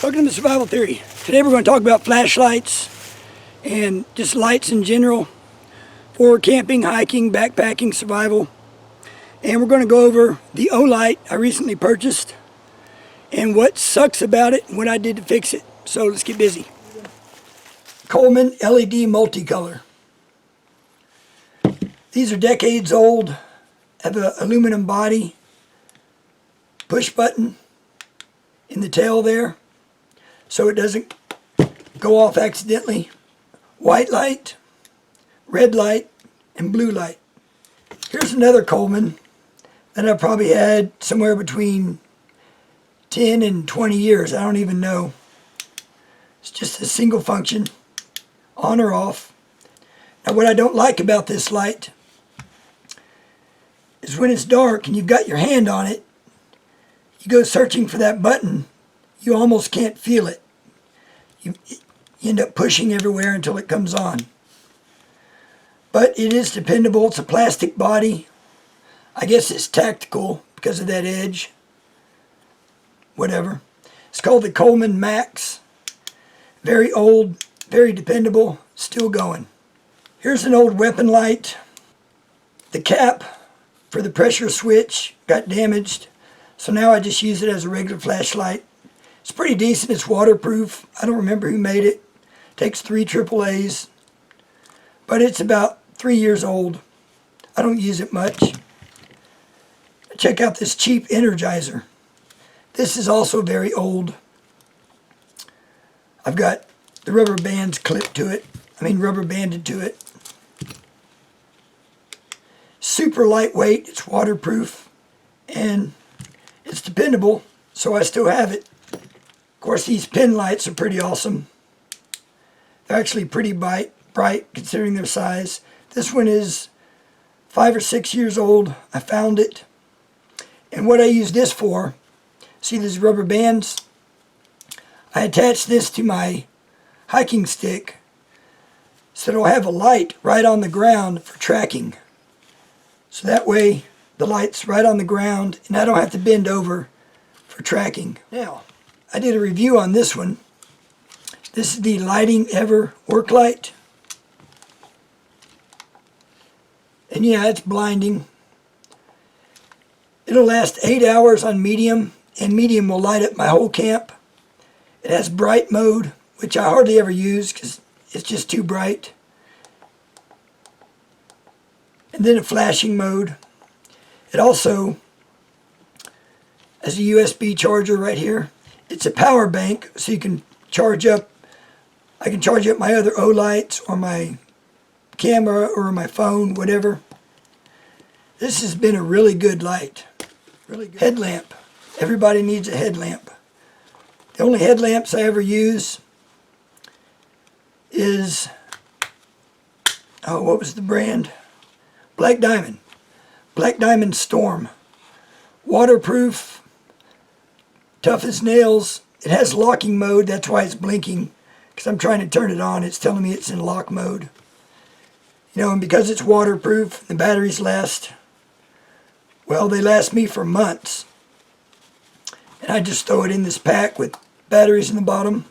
Welcome to Survival Theory. Today we're going to talk about flashlights and just lights in general for camping, hiking, backpacking, survival. And we're going to go over the Olight I recently purchased and what sucks about it and what I did to fix it. So let's get busy. Coleman LED multicolor. These are decades old, have an aluminum body, push button in the tail there, so it doesn't go off accidentally. White light, red light, and blue light. Here's another Coleman that I've probably had somewhere between 10 and 20 years. I don't even know. It's just a single function, on or off. Now what I don't like about this light is when it's dark and you've got your hand on it, you go searching for that button, you almost can't feel it. You end up pushing everywhere until it comes on. But it is dependable. It's a plastic body. I guess it's tactical because of that edge. Whatever. It's called the Coleman Max. Very old, very dependable, still going. Here's an old weapon light. The cap for the pressure switch got damaged, so now I just use it as a regular flashlight. It's pretty decent. It's waterproof. I don't remember who made it. Takes 3 AAAs. But it's about 3 years old. I don't use it much. Check out this cheap Energizer. This is also very old. I've got the rubber bands clipped to it. Rubber banded to it. Super lightweight. It's waterproof. And it's dependable, so I still have it. Of course, these pin lights are pretty awesome. They're actually pretty bright considering their size. This one is 5 or 6 years old. I found it. And what I use this for, see these rubber bands? I attach this to my hiking stick so it'll have a light right on the ground for tracking. So that way the light's right on the ground and I don't have to bend over for tracking. Now, I did a review on this one. This is the Lighting Ever work light. And yeah, it's blinding. It'll last 8 hours on medium, and medium will light up my whole camp. It has bright mode, which I hardly ever use because it's just too bright. And then a flashing mode. It also has a USB charger right here. It's a power bank, so you can charge up. I can charge up my other Olights or my camera or my phone, whatever. This has been a really good light. Really good. Headlamp. Everybody needs a headlamp. The only headlamps I ever use is, what was the brand? Black Diamond. Black Diamond Storm. Waterproof. Tough as nails. It has locking mode, that's why it's blinking. Because I'm trying to turn it on, it's telling me it's in lock mode. And because it's waterproof, the batteries last, well, they last me for months. And I just throw it in this pack with batteries in the bottom.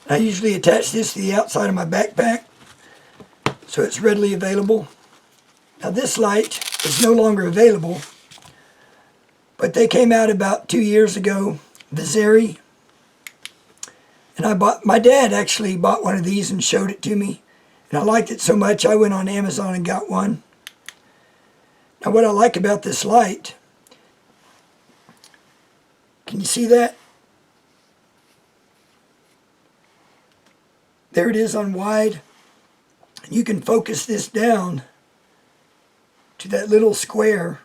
I usually attach this to the outside of my backpack, so it's readily available. Now this light is no longer available, but they came out about 2 years ago, Vizeri. And my dad actually bought one of these and showed it to me. And I liked it so much I went on Amazon and got one. Now what I like about this light, can you see that? There it is on wide. And you can focus this down to that little square.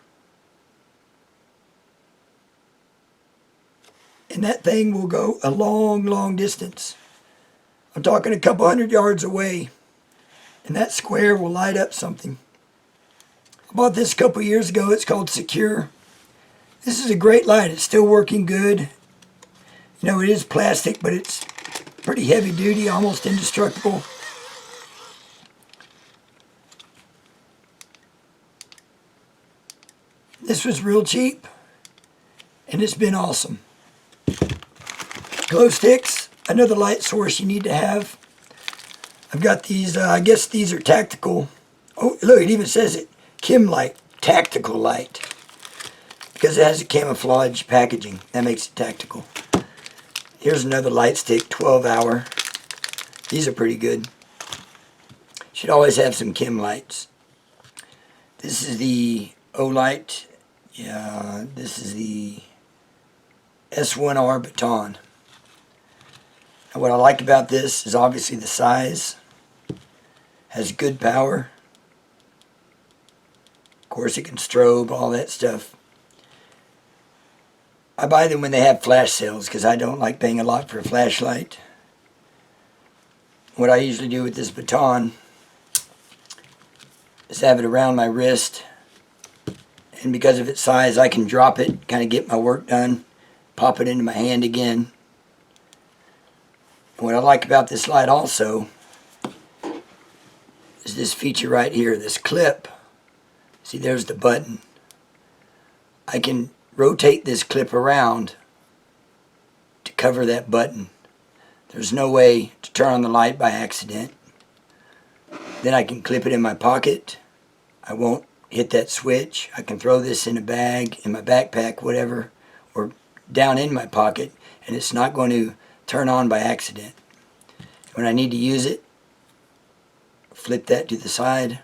And that thing will go a long, long distance. I'm talking a couple 100 yards away. And that square will light up something. I bought this a couple years ago. It's called Secure. This is a great light. It's still working good. It is plastic, but it's pretty heavy duty, almost indestructible. This was real cheap. And it's been awesome. Glow sticks, another light source you need to have. I've got these, I guess these are tactical. Oh, look, it even says it. Chem light, tactical light. Because it has a camouflage packaging. That makes it tactical. Here's another light stick, 12 hour. These are pretty good. Should always have some chem lights. This is the Olight. Yeah, this is the S1R baton. And what I like about this is obviously the size. Has good power. Of course it can strobe, all that stuff. I buy them when they have flash sales because I don't like paying a lot for a flashlight. What I usually do with this baton is have it around my wrist, and because of its size I can drop it, kind of get my work done, pop it into my hand again. And what I like about this light also is this feature right here, this clip. See, there's the button. I can rotate this clip around to cover that button. There's no way to turn on the light by accident. Then I can clip it in my pocket. I won't hit that switch. I can throw this in a bag, in my backpack, whatever, or down in my pocket, and it's not going to turn on by accident. When I need to use it, flip that to the side.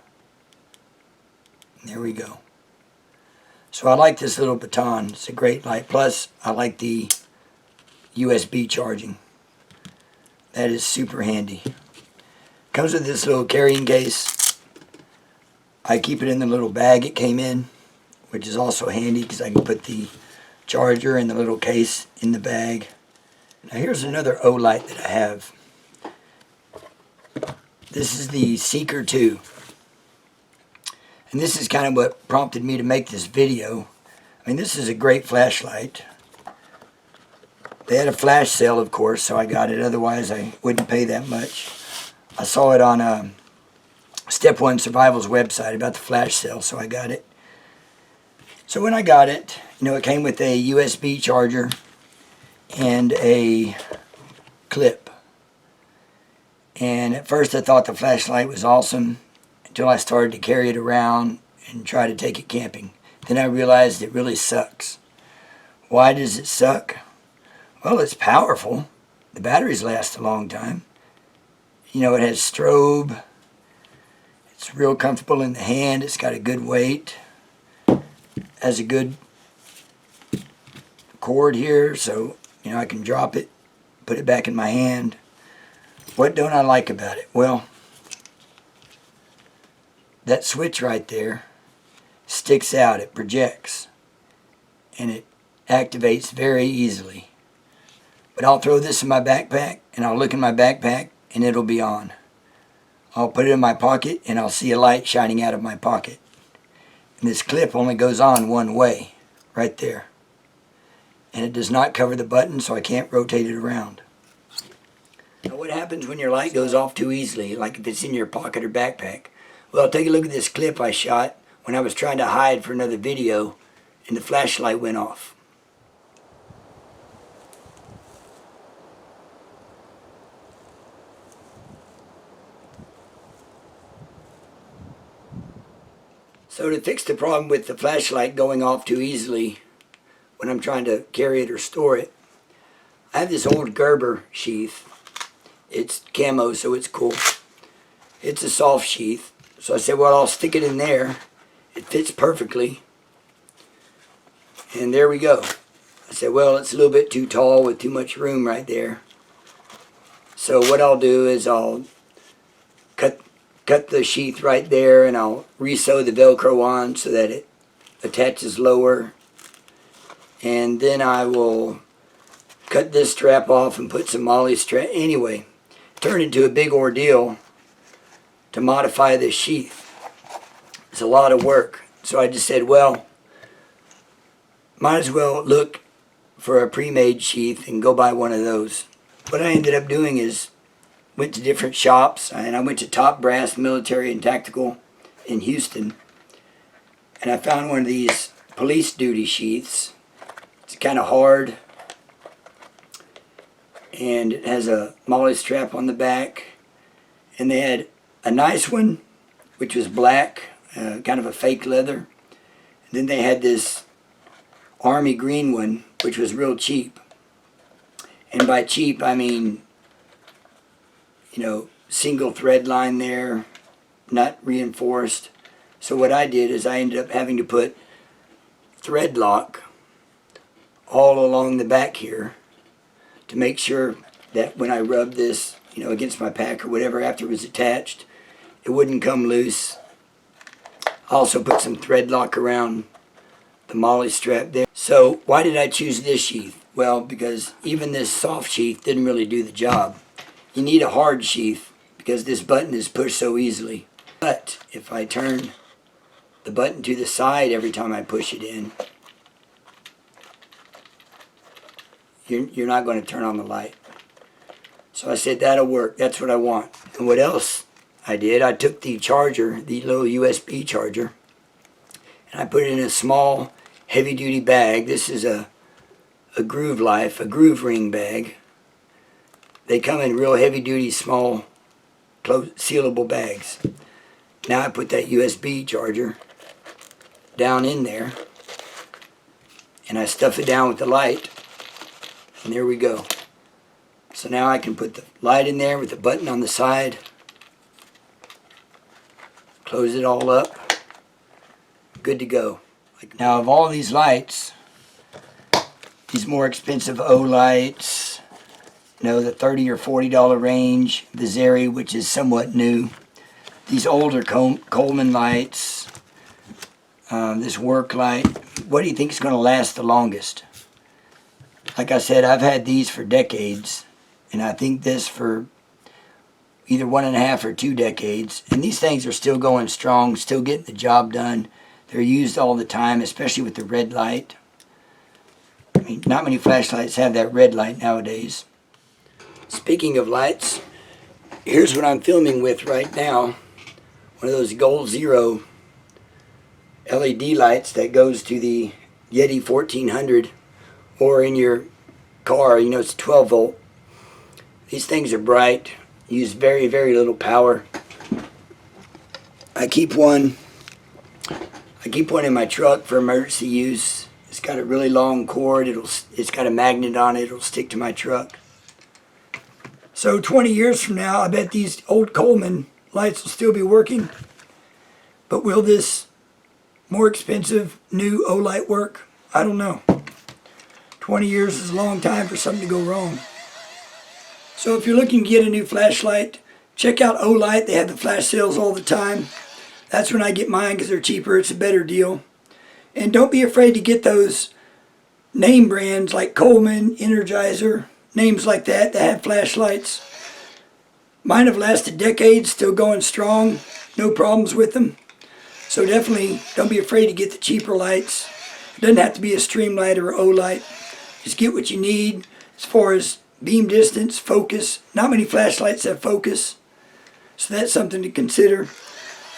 And there we go. So I like this little baton. It's a great light. Plus, I like the USB charging. That is super handy. Comes with this little carrying case. I keep it in the little bag it came in, which is also handy because I can put the charger and the little case in the bag. Now here's another Olight that I have. This is the Seeker 2. And this is kind of what prompted me to make this video. I mean, this is a great flashlight. They had a flash sale, of course, so I got it. Otherwise, I wouldn't pay that much. I saw it on Step 1 Survival's website about the flash sale, so I got it. So when I got it, you know, it came with a USB charger and a clip. And at first I thought the flashlight was awesome until I started to carry it around and try to take it camping. Then I realized it really sucks. Why does it suck? Well, it's powerful. The batteries last a long time. You know, it has strobe. It's real comfortable in the hand. It's got a good weight. Has a good cord here, so, you know, I can drop it, put it back in my hand. What don't I like about it? Well, that switch right there sticks out. It projects. And it activates very easily. But I'll throw this in my backpack, and I'll look in my backpack, and it'll be on. I'll put it in my pocket, and I'll see a light shining out of my pocket. And this clip only goes on one way, right there. And it does not cover the button, so I can't rotate it around. Now, what happens when your light goes off too easily, like if it's in your pocket or backpack? Well, take a look at this clip I shot when I was trying to hide for another video, and the flashlight went off. So to fix the problem with the flashlight going off too easily when I'm trying to carry it or store it, I have this old Gerber sheath. It's camo, so it's cool. It's a soft sheath. So I said, well, I'll stick it in there. It fits perfectly. And there we go. I said, well, it's a little bit too tall with too much room right there. So what I'll do is I'll cut the sheath right there, and I'll re-sew the Velcro on so that it attaches lower. And then I will cut this strap off and put some molly strap. Anyway, it turned into a big ordeal to modify this sheath. It's a lot of work. So I just said, well, might as well look for a pre-made sheath and go buy one of those. What I ended up doing is went to different shops, and I went to Top Brass Military and Tactical in Houston, and I found one of these police duty sheaths. It's kind of hard. and it has a MOLLE strap on the back. And they had a nice one, which was black, kind of a fake leather. And then they had this army green one, which was real cheap. And by cheap, I mean, you know, single thread line there, not reinforced. So what I did is I ended up having to put thread lock all along the back here to make sure that when I rubbed this, you know, against my pack or whatever after it was attached, it wouldn't come loose. I also put some thread lock around the MOLLE strap there. So why did I choose this sheath? Well, because even this soft sheath didn't really do the job. You need a hard sheath because this button is pushed so easily. But if I turn the button to the side every time I push it in, you're not going to turn on the light. So I said that'll work. That's what I want. And what else I did, I took the charger, the little USB charger, and I put it in a small heavy-duty bag. This is a Groove Life, a groove ring bag. They come in real heavy-duty, small, sealable bags. Now I put that USB charger down in there, and I stuff it down with the light, and there we go. So now I can put the light in there with the button on the side, close it all up, good to go. Now of all these lights, these more expensive Olights, you know, the $30 or $40 range, the Zeri, which is somewhat new, these older Coleman lights, this work light, what do you think is going to last the longest? Like I said, I've had these for decades, and I think this for either 1.5 or 2 decades. And these things are still going strong, still getting the job done. They're used all the time, especially with the red light. I mean, not many flashlights have that red light nowadays. Speaking of lights, here's what I'm filming with right now. One of those Gold Zero LED lights that goes to the Yeti 1400 or in your car. You know, it's 12 volt. These things are bright, use very, very little power. I keep one in my truck for emergency use. It's got a really long cord. It's got a magnet on it. It'll stick to my truck. So 20 years from now, I bet these old Coleman lights will still be working. But will this more expensive new Olight work? I don't know. 20 years is a long time for something to go wrong. So if you're looking to get a new flashlight, check out Olight. They have the flash sales all the time. That's when I get mine because they're cheaper. It's a better deal. And don't be afraid to get those name brands like Coleman, Energizer, names like that have flashlights. Mine have lasted decades, still going strong, no problems with them. So definitely don't be afraid to get the cheaper lights. It doesn't have to be a Streamlight or Olight. Just get what you need as far as beam distance, focus. Not many flashlights have focus, so that's something to consider.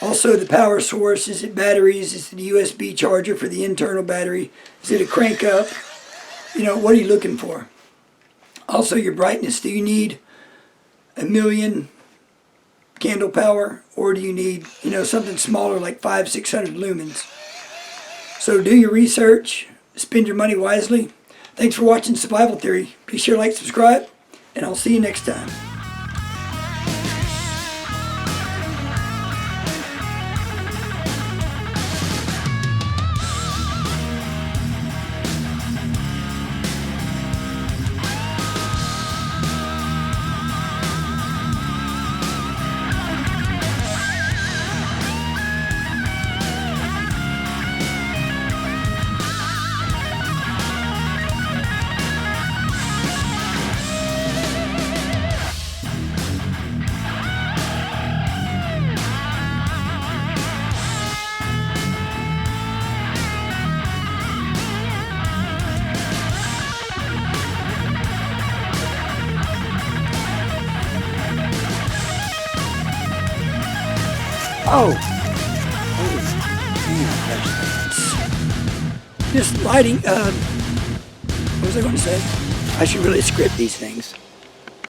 Also the power source, is it batteries, is it a USB charger for the internal battery, is it a crank up? You know, what are you looking for? Also your brightness, do you need 1,000,000 candle power, or do you need, you know, something smaller like 500-600 lumens? So do your research, spend your money wisely. Thanks for watching Survival Theory. Be sure to like, subscribe, and I'll see you next time. Oh, this lighting, what was I going to say? I should really script these things.